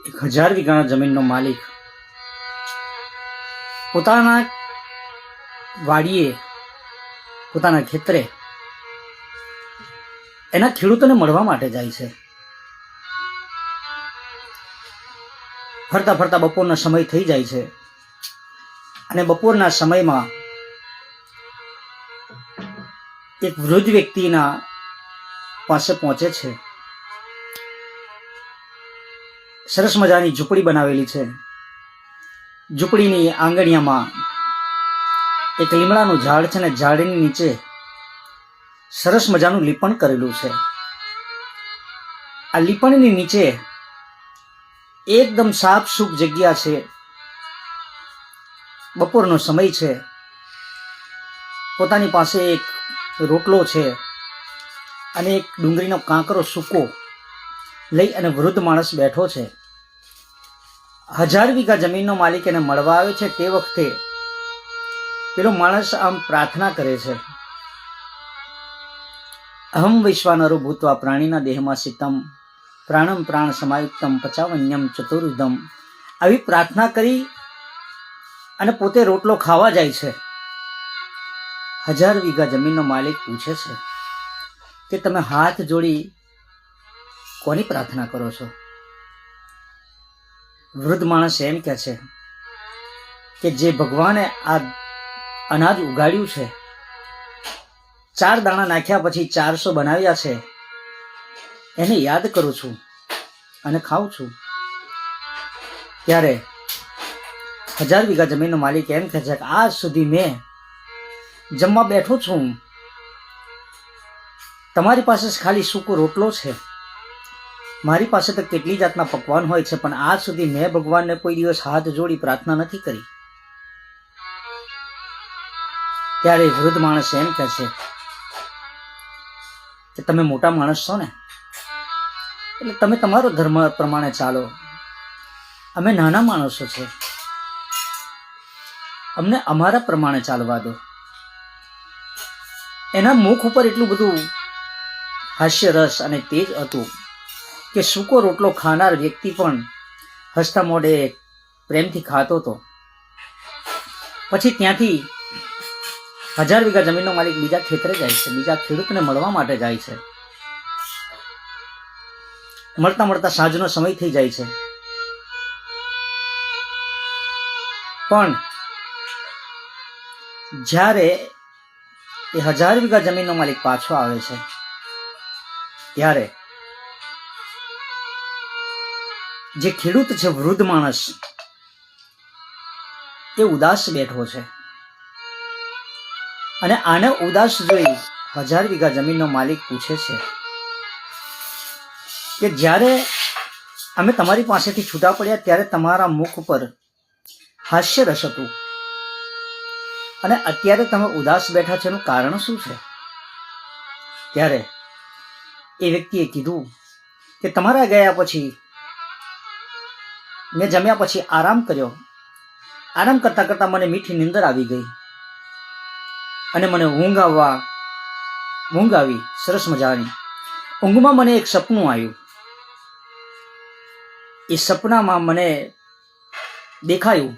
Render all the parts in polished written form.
1000 વીઘાના જમીનનો માલિક પોતાના વાડીએ, પોતાના ખેતરે એના ખેડૂતોને મળવા માટે જાય છે. ફરતા ફરતા બપોરનો સમય થઈ જાય છે અને બપોરના સમયમાં એક વૃદ્ધ વ્યક્તિના પાસે પહોંચે છે. સરસ મજાની ઝૂંપડી બનાવેલી છે. ઝૂંપડીની આંગણિયામાં એક લીમડાનું ઝાડ છે ને ઝાડની નીચે સરસ મજાનું લીપણ કરેલું છે. આ લીપણની નીચે એકદમ સાફ સૂફ જગ્યા છે. બપોરનો સમય છે. પોતાની પાસે એક રોટલો છે અને એક ડુંગળીનો કાંકરો સૂકો લઈ અને વૃદ્ધ માણસ બેઠો છે. 1000 વીઘા જમીનનો માલિક એને મળવા આવે છે. તે વખતે પેલો માણસ આમ પ્રાર્થના કરે છે, અહમ વૈશ્વાનરો ભૂત્વા પ્રાણીના દેહમાં સિતમ પ્રાણમ પ્રાણ સમાયુક્તમ પચાવન્યમ ચતુર્વિધમ. આવી પ્રાર્થના કરી અને પોતે રોટલો ખાવા જાય છે. 1000 વીઘા જમીનનો માલિક પૂછે છે કે તમે હાથ જોડી કોની પ્રાર્થના કરો છો? વૃદ્ધ માણસ એમ કહે છે કે જે ભગવાને આ અનાજ ઉગાડ્યું છે, 4 દાણા નાખ્યા પછી 400 બનાવ્યા છે, એને યાદ કરું છું અને ખાઉં છું. ત્યારે 1000 વીઘા જમીનનો માલિક એમ કહે છે કે આજ સુધી મેં જમવા બેઠો છું, તમારી પાસે ખાલી સૂકો રોટલો છે, મારી પાસે તો કેટલી જાતના પકવાન હોય છે, પણ આજ સુધી મેં ભગવાનને કોઈ દિવસ હાથ જોડી પ્રાર્થના નથી કરી. ત્યારે વૃદ્ધ માણસ એમ કહે છે કે તમે મોટા માણસ છો ને, એટલે તમે તમારો ધર્મ પ્રમાણે ચાલો, અમે નાના માણસો છે, અમને અમારા પ્રમાણે ચાલવા દો. એના મુખ ઉપર એટલું બધું હાસ્ય રસ અને તેજ હતું કે સૂકો રોટલો ખાનાર વ્યક્તિ પણ હસતા મોઢે પ્રેમથી ખાતો હતો. પછી ત્યાંથી 1000 વીઘા જમીનનો માલિક બીજા ખેતરે જાય છે, બીજા ખેડૂતને મળવા માટે જાય છે. મળતા મળતા સાંજનો સમય થઈ જાય છે. પણ જ્યારે એ 1000 વીઘા જમીનનો માલિક પાછો આવે છે ત્યારે જે ખેડૂત છે, વૃદ્ધ માણસ, એ ઉદાસ બેઠો છે. અને આને ઉદાસ જોઈ 1000 વીઘા જમીનનો માલિક પૂછે છે કે જ્યારે અમે તમારી પાસેથી છૂટા પડ્યા ત્યારે તમારા મુખ ઉપર હાસ્ય રસ હતું અને અત્યારે તમે ઉદાસ બેઠા છે, એનું કારણ શું છે? ત્યારે એ વ્યક્તિએ કીધું કે તમારા ગયા પછી મેં જમ્યા પછી આરામ કર્યો. આરામ કરતા કરતા મને મીઠી નીંદર આવી ગઈ અને મને ઊંઘ આવી સરસ મજાની. ઊંઘમાં મને એક સપનું આવ્યું. એ સપનામાં મને દેખાયું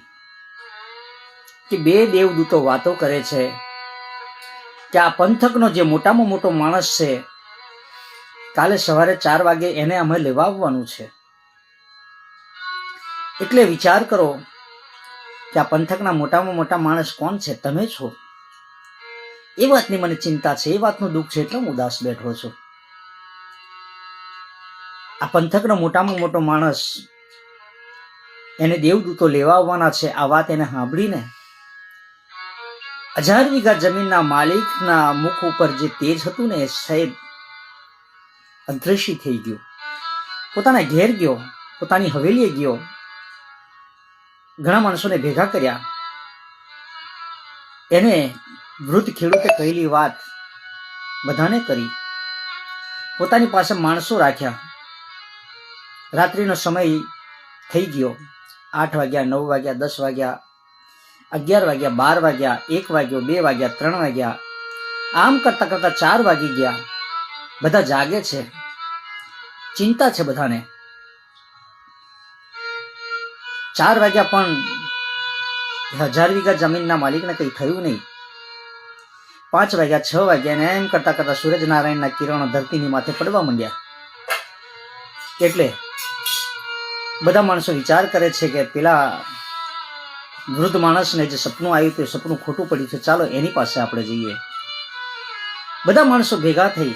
કે 2 દેવદૂતો વાતો કરે છે કે આ પંથકનો જે મોટામાં મોટો માણસ છે, કાલે સવારે 4 વાગે એને અમે લેવા આવવાનું છે. એટલે વિચાર કરો કે આ પંથકના મોટામાં મોટા માણસ કોણ છે? તમે છો. એ વાતની મને ચિંતા છે, એ વાતનું દુઃખ છે, એટલે હું ઉદાસ બેઠો છું. આ પંથકનો મોટામાં મોટો માણસ, એને દેવદૂતો લેવા આવવાના છે. આ વાત એને સાંભળીને 1000 વીઘા જમીનના માલિકના મુખ ઉપર જે તેજ હતું ને, એ સાહેબ અદ્રશ્ય થઈ ગયું. પોતાના ઘેર ગયો, પોતાની હવેલીએ ગયો, ઘણા માણસોને ભેગા કર્યા. એને વૃદ્ધ ખેડૂતે કહેલી વાત બધાને કરી. પોતાની પાસે માણસો રાખ્યા. રાત્રિનો સમય થઈ ગયો. 8 વાગ્યા, 9 વાગ્યા, 10 વાગ્યા, 11 વાગ્યા, 12 વાગ્યા, 1 વાગ્યો, 2 વાગ્યા, 3 વાગ્યા. આમ કરતા કરતા 4 વાગી ગયા. બધા જાગે છે, ચિંતા છે બધાને. 4 વાગ્યા પણ 1000 વીઘા જમીનના માલિકને કંઈ થયું નહીં. 5 વાગ્યા, 6 વાગ્યા ને એમ કરતા કરતા સૂરજનારાયણના કિરણો ધરતીની માથે પડવા માંડ્યા. એટલે બધા માણસો વિચાર કરે છે કે પેલા વૃદ્ધ માણસને જે સપનું આવ્યું તે સપનું ખોટું પડ્યું છે, ચાલો એની પાસે આપણે જઈએ. બધા માણસો ભેગા થઈ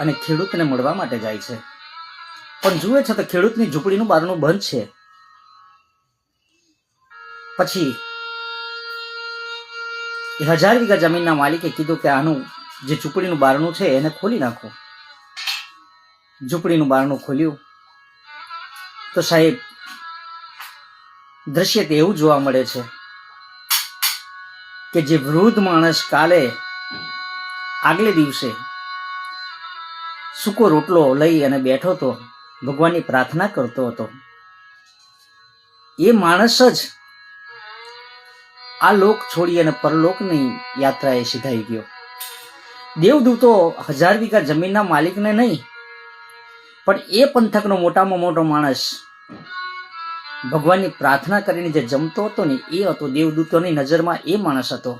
અને ખેડૂતને મળવા માટે જાય છે. પણ જુએ છે તો ખેડૂતની ઝૂંપડીનું બારણું બંધ છે. પછી 1000 વીઘા જમીનના માલિકે કીધું કે આનું જે ઝૂંપડીનું બારણું છે એને ખોલી નાખો. ઝૂંપડીનું બારણું ખોલ્યું તો સાહેબ દ્રશ્ય તે એવું જોવા મળે છે કે જે વૃદ્ધ માણસ કાલે આગલે દિવસે સૂકો રોટલો લઈ અને બેઠો હતો, ભગવાનની પ્રાર્થના કરતો હતો, એ માણસ જ આ લોક છોડી અને પરલોકની યાત્રાએ સીધાઈ ગયો. દેવદૂતો 1000 વીઘા જમીનના માલિકને નહીં, પણ એ પંથકનો મોટામાં મોટો માણસ ભગવાનની પ્રાર્થના કરીને જે જમતો હતો ને એ હતો. દેવદૂતોની નજરમાં એ માણસ હતો.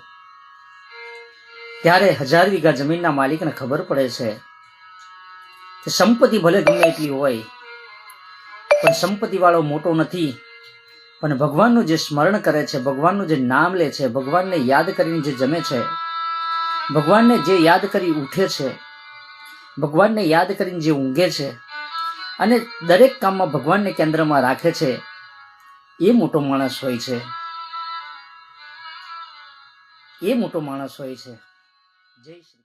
ત્યારે 1000 વીઘા જમીનના માલિકને ખબર પડે છે કે સંપત્તિ ભલે ગમે એટલી હોય પણ સંપત્તિ વાળો મોટો નથી, પણ ભગવાનનું જે સ્મરણ કરે છે, ભગવાનનું જે નામ લે છે, ભગવાનને યાદ કરીને જે જમે છે, ભગવાનને જે યાદ કરી ઉઠે છે, ભગવાનને યાદ કરીને જે ઊંઘે છે અને દરેક કામમાં ભગવાનને કેન્દ્રમાં રાખે છે, એ મોટો માણસ હોય છે. એ મોટો માણસ હોય છે. જય શ્રી